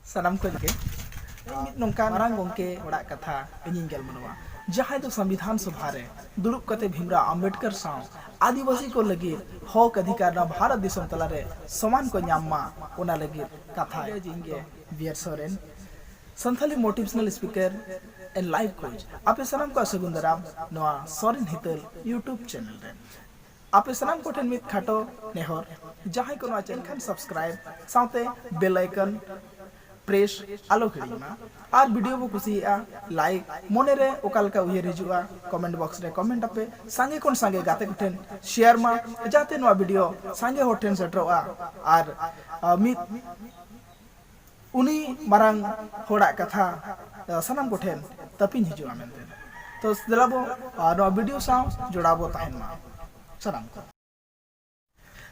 Sanam ko ke nongkan marang gongke orak katha inying gel manwa जहाँ तो संविधान सभा रे दुरुप कते भीमराव आम्बेडकर साव आदिवासी को लगी हक अधिकार ना भारत दिसम तला रे समान को न्यामा ओना लगी कथा जिंगे Veer Soren Santhali motivational speaker and life coach आपे सनम को सगुंदराम नोआ सोरेन हितल यूट्यूब चैनल रे आपे सनम को ठन मित खाटो नेहर जहाँ को नोआ चैनल खान सब्सक्राइब साथे बेल आइकन प्रेस आलो खिड़ीमा और वीडियो को कुसिया लाइक मोने रे ओकाल का उयर हिजुआ कमेंट बॉक्स रे कमेंट आपे संगे कोन संगे गाते कुठेन शेयर मा जाते नवा वीडियो संगे होठेन सेटरोआ और मित उनी मारंग होड़ा कथा सनम कोठेन तपिन हिजुआ मेनते तो दिलाबो नवा वीडियो साव जोड़ाबो ताहेन मा सनम को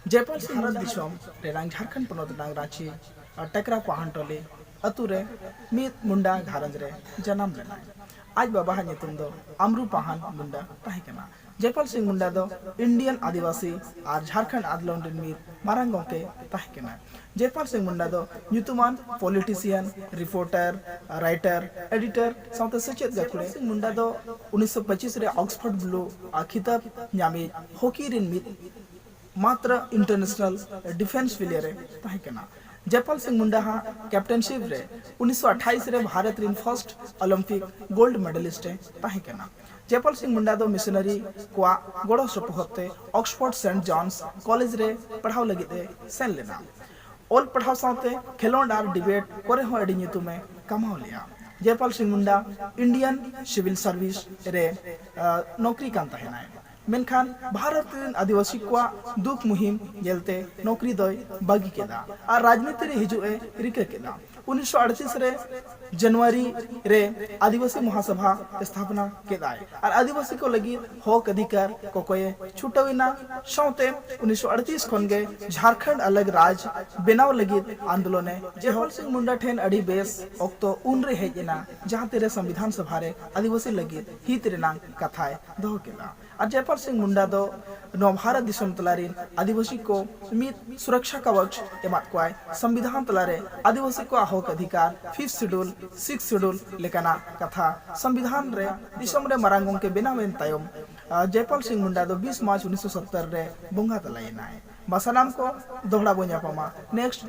जयपाल सिंह भारत दिसम रेरांग झारखंड पनोत नांग रांची टकरा पहानटोले अतुरे मित मुंडा घारंज रे जन्म लेना आज बाबा हा नितुम दो अमरू पहान मुंडा ताहिकना जयपाल सिंह मुंडा दो इंडियन आदिवासी और झारखंड आंदोलन रे मित मारंग गोंके ताहिकना जयपाल सिंह मुंडा दो न्यूतुमान पॉलिटिशियन रिपोर्टर राइटर एडिटर साउथ सचेत गकुड़े सिंह मुंडा दो 1925 रे ऑक्सफोर्ड ब्लू खिताब न्यामी हॉकी रिन मित मात्र इंटरनेशनल डिफेंस प्लेयर ताहिकना जयपाल सिंह मुंडा हा कैप्टनशिप रे 1928 रे भारत रिन फर्स्ट ओलंपिक गोल्ड मेडलिस्ट ताहिकना जयपाल सिंह मुंडा दो मिशनरी कोआ गोड़ो सपोहते ऑक्सफोर्ड सेंट जॉन्स कॉलेज रे पढ़ाव लगी सेन लेना ऑल पढ़ाव साथे खेलोंड और डिबेट करे हो एडी ᱧᱩᱛᱩᱢ कमाओ लिया जयपाल सिंह मुंडा इंडियन सिविल सर्विस रे नौकरी कान तहनाय मेनखान भारत रेन आदिवासी को दुख मुहिम जेलते नौकरी दोय बागी केदा और राजनीति रे हिजुए रिके केदा 1938 रे जनवरी रे आदिवासी महासभा स्थापना केदाय और आदिवासी को लगी हक अधिकार को कोए छुटविना साउते 1938 खनगे झारखंड अलग राज बेनाव लगी आंदोलन जयपाल सिंह मुंडा ठेन अड़ी बेस ओक्तो उन रे हेजना जहां तेरे संविधान सभा रे आदिवासी लगी हित रेना कथाय दो केदा और जयपाल सिंह मुंडा दो नव भारत दिसम तलारिन आदिवासी को मित सुरक्षा कवच एमात कोय संविधान तलारे आदिवासी को हक अधिकार 5th शेड्यूल 6th शेड्यूल लेकाना कथा संविधान रे दिसम रे मारांगों के बेनावेन तायम जयपाल सिंह मुंडा दो 20 मार्च 1970 रे बोंगा तलायनाय बसनाम को दोहड़ा बोन्या पमा नेक्स्ट